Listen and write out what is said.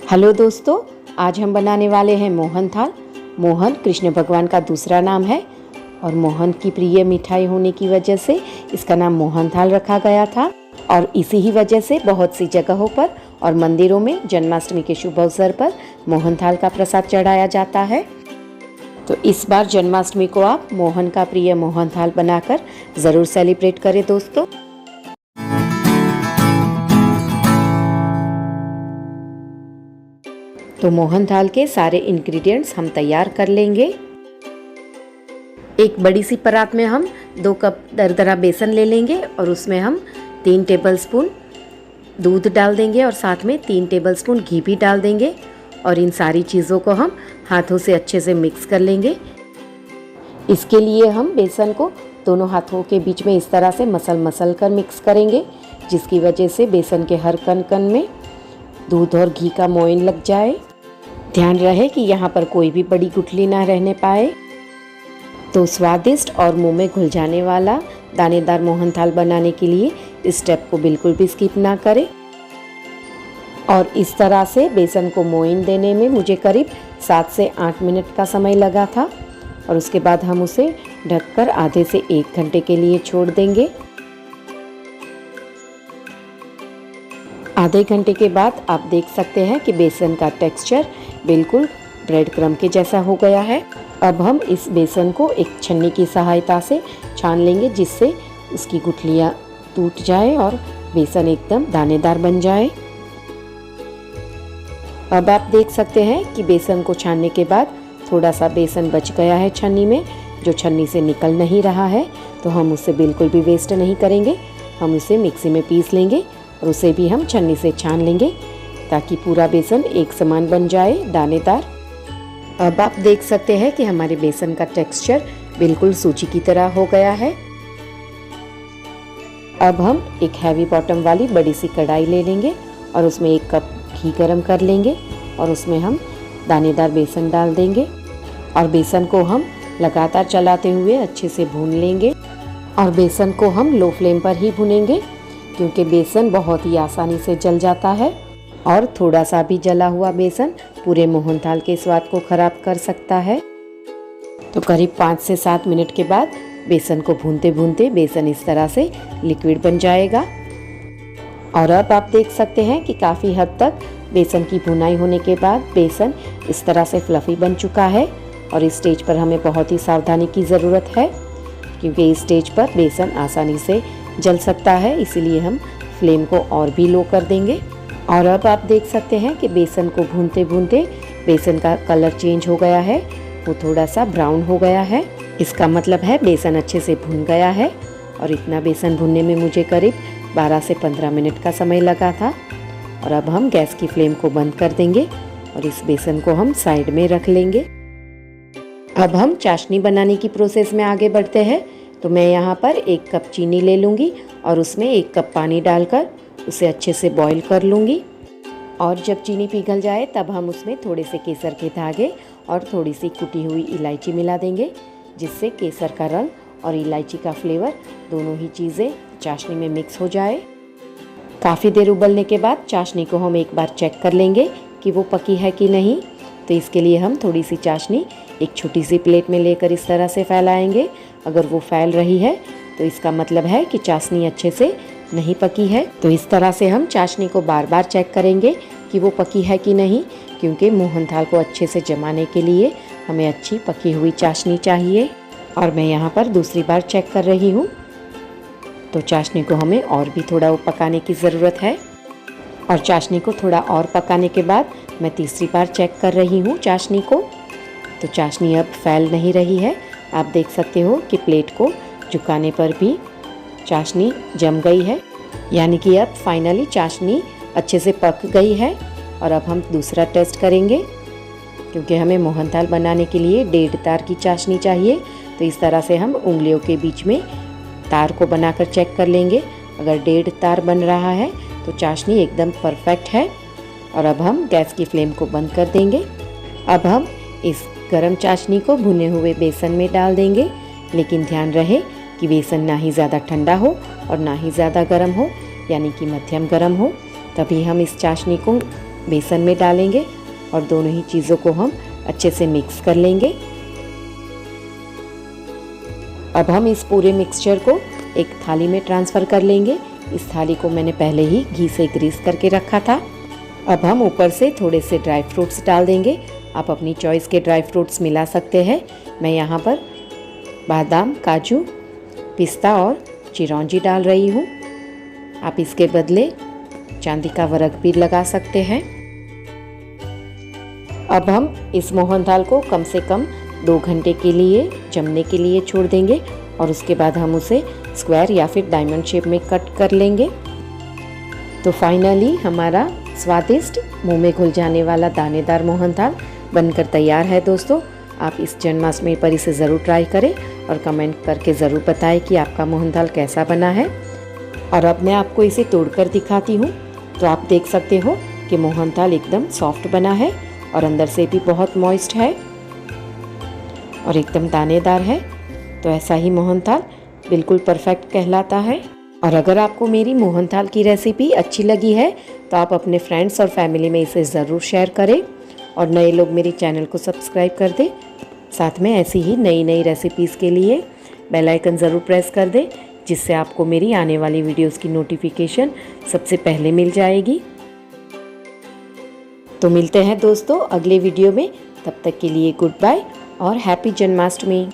Hello दोस्तों, आज हम बनाने वाले हैं मोहन थाल। मोहन कृष्ण भगवान का दूसरा नाम है और मोहन की प्रिय मिठाई होने की वजह से इसका नाम मोहन थाल रखा गया था। और इसी ही वजह से बहुत सी जगहों पर और मंदिरों में जन्माष्टमी के शुभ अवसर पर मोहन थाल का प्रसाद चढ़ाया जाता है। तो इस बार जन्माष्टमी को आप मोहन का प्रिय मोहन थाल बनाकर ज़रूर सेलिब्रेट करें दोस्तों। तो मोहन थाल के सारे इंग्रेडिएंट्स हम तैयार कर लेंगे। एक बड़ी सी परात में हम 2 कप दरदरा बेसन ले लेंगे और उसमें हम 3 टेबलस्पून दूध डाल देंगे और साथ में 3 टेबलस्पून घी भी डाल देंगे। और इन सारी चीज़ों को हम हाथों से अच्छे से मिक्स कर लेंगे। इसके लिए हम बेसन को दोनों हाथों के बीच में इस तरह से मसल कर मिक्स करेंगे, जिसकी वजह से बेसन के हर कण कण में दूध और घी का मोयन लग जाए। ध्यान रहे कि यहाँ पर कोई भी बड़ी गुठली ना रहने पाए। तो स्वादिष्ट और मुंह में घुल जाने वाला दानेदार मोहन थाल बनाने के लिए इस स्टेप को बिल्कुल भी स्किप ना करें। और इस तरह से बेसन को मोयन देने में मुझे करीब 7 से 8 मिनट का समय लगा था। और उसके बाद हम उसे ढककर आधे से 1 घंटे के लिए छोड़ देंगे। आधे घंटे के बाद आप देख सकते हैं कि बेसन का टेक्सचर बिल्कुल ब्रेड क्रम्ब के जैसा हो गया है। अब हम इस बेसन को एक छन्नी की सहायता से छान लेंगे, जिससे उसकी गुठलियाँ टूट जाए और बेसन एकदम दानेदार बन जाए। अब आप देख सकते हैं कि बेसन को छानने के बाद थोड़ा सा बेसन बच गया है छन्नी में, जो छन्नी से निकल नहीं रहा है। तो हम उसे बिल्कुल भी वेस्ट नहीं करेंगे, हम उसे मिक्सी में पीस लेंगे और उसे भी हम छन्नी से छान लेंगे ताकि पूरा बेसन एक समान बन जाए, दानेदार। अब आप देख सकते हैं कि हमारे बेसन का टेक्सचर बिल्कुल सूजी की तरह हो गया है। अब हम एक हैवी बॉटम वाली बड़ी सी कढ़ाई ले लेंगे और उसमें 1 कप घी गरम कर लेंगे और उसमें हम दानेदार बेसन डाल देंगे और बेसन को हम लगातार चलाते हुए अच्छे से भून लेंगे। और बेसन को हम लो फ्लेम पर ही भूनेंगे, क्योंकि बेसन बहुत ही आसानी से जल जाता है और थोड़ा सा भी जला हुआ बेसन पूरे मोहन थाल के स्वाद को खराब कर सकता है। तो करीब 5 से 7 मिनट के बाद बेसन को भूनते भूनते बेसन इस तरह से लिक्विड बन जाएगा। और अब आप देख सकते हैं कि काफ़ी हद तक बेसन की भुनाई होने के बाद बेसन इस तरह से फ्लफ़ी बन चुका है। और इस स्टेज पर हमें बहुत ही सावधानी की ज़रूरत है, क्योंकि इस स्टेज पर बेसन आसानी से जल सकता है, इसीलिए हम फ्लेम को और भी लो कर देंगे। और अब आप देख सकते हैं कि बेसन को भूनते भूनते बेसन का कलर चेंज हो गया है, वो थोड़ा सा ब्राउन हो गया है। इसका मतलब है बेसन अच्छे से भुन गया है। और इतना बेसन भुनने में मुझे करीब 12 से 15 मिनट का समय लगा था। और अब हम गैस की फ्लेम को बंद कर देंगे और इस बेसन को हम साइड में रख लेंगे। अब हम चाशनी बनाने की प्रोसेस में आगे बढ़ते हैं। तो मैं यहाँ पर 1 कप चीनी ले लूँगी और उसमें 1 कप पानी डालकर उसे अच्छे से बॉईल कर लूँगी। और जब चीनी पिघल जाए तब हम उसमें थोड़े से केसर के धागे और थोड़ी सी कुटी हुई इलायची मिला देंगे, जिससे केसर का रंग और इलायची का फ्लेवर दोनों ही चीज़ें चाशनी में मिक्स हो जाए। काफ़ी देर उबलने के बाद चाशनी को हम एक बार चेक कर लेंगे कि वो पकी है कि नहीं। तो इसके लिए हम थोड़ी सी चाशनी एक छोटी सी प्लेट में लेकर इस तरह से फैलाएंगे। अगर वो फैल रही है तो इसका मतलब है कि चाशनी अच्छे से नहीं पकी है। तो इस तरह से हम चाशनी को बार बार चेक करेंगे कि वो पकी है कि नहीं, क्योंकि मोहन थाल को अच्छे से जमाने के लिए हमें अच्छी पकी हुई चाशनी चाहिए। और मैं यहाँ पर दूसरी बार चेक कर रही हूँ। तो चाशनी को हमें और भी थोड़ा पकाने की ज़रूरत है। और चाशनी को थोड़ा और पकाने के बाद मैं तीसरी बार चेक कर रही हूँ चाशनी को। तो चाशनी अब फैल नहीं रही है। आप देख सकते हो कि प्लेट को झुकाने पर भी चाशनी जम गई है, यानी कि अब फाइनली चाशनी अच्छे से पक गई है। और अब हम दूसरा टेस्ट करेंगे, क्योंकि हमें मोहन थाल बनाने के लिए 1.5 तार की चाशनी चाहिए। तो इस तरह से हम उंगलियों के बीच में तार को बनाकर चेक कर लेंगे। अगर 1.5 तार बन रहा है तो चाशनी एकदम परफेक्ट है। और अब हम गैस की फ्लेम को बंद कर देंगे। अब हम इस गरम चाशनी को भुने हुए बेसन में डाल देंगे, लेकिन ध्यान रहे कि बेसन ना ही ज़्यादा ठंडा हो और ना ही ज़्यादा गर्म हो, यानी कि मध्यम गर्म हो। तभी हम इस चाशनी को बेसन में डालेंगे और दोनों ही चीज़ों को हम अच्छे से मिक्स कर लेंगे। अब हम इस पूरे मिक्सचर को एक थाली में ट्रांसफ़र कर लेंगे। इस थाली को मैंने पहले ही घी से ग्रीस करके रखा था। अब हम ऊपर से थोड़े से ड्राई फ्रूट्स डाल देंगे। आप अपनी चॉइस के ड्राई फ्रूट्स मिला सकते हैं। मैं यहाँ पर बादाम, काजू, पिस्ता और चिरौंजी डाल रही हूँ। आप इसके बदले चांदी का वर्क भी लगा सकते हैं। अब हम इस मोहनथाल को कम से कम 2 घंटे के लिए जमने के लिए छोड़ देंगे और उसके बाद हम उसे स्क्वायर या फिर डायमंड शेप में कट कर लेंगे। तो फाइनली हमारा स्वादिष्ट मुंह में घुल जाने वाला दानेदार मोहनथाल बनकर तैयार है। दोस्तों, आप इस जन्माष्टमी पर इसे ज़रूर ट्राई करें और कमेंट करके ज़रूर बताएं कि आपका मोहनथाल कैसा बना है। और अब मैं आपको इसे तोड़कर दिखाती हूँ। तो आप देख सकते हो कि मोहनथाल एकदम सॉफ्ट बना है और अंदर से भी बहुत मॉइस्ट है और एकदम दानेदार है। तो ऐसा ही मोहनथाल बिल्कुल परफेक्ट कहलाता है। और अगर आपको मेरी मोहनथाल की रेसिपी अच्छी लगी है तो आप अपने फ्रेंड्स और फैमिली में इसे ज़रूर शेयर करें और नए लोग मेरे चैनल को सब्सक्राइब कर दें। साथ में ऐसी ही नई नई रेसिपीज़ के लिए बेल आइकन ज़रूर प्रेस कर दें, जिससे आपको मेरी आने वाली वीडियोस की नोटिफिकेशन सबसे पहले मिल जाएगी। तो मिलते हैं दोस्तों अगले वीडियो में। तब तक के लिए गुड बाय और हैप्पी जन्माष्टमी।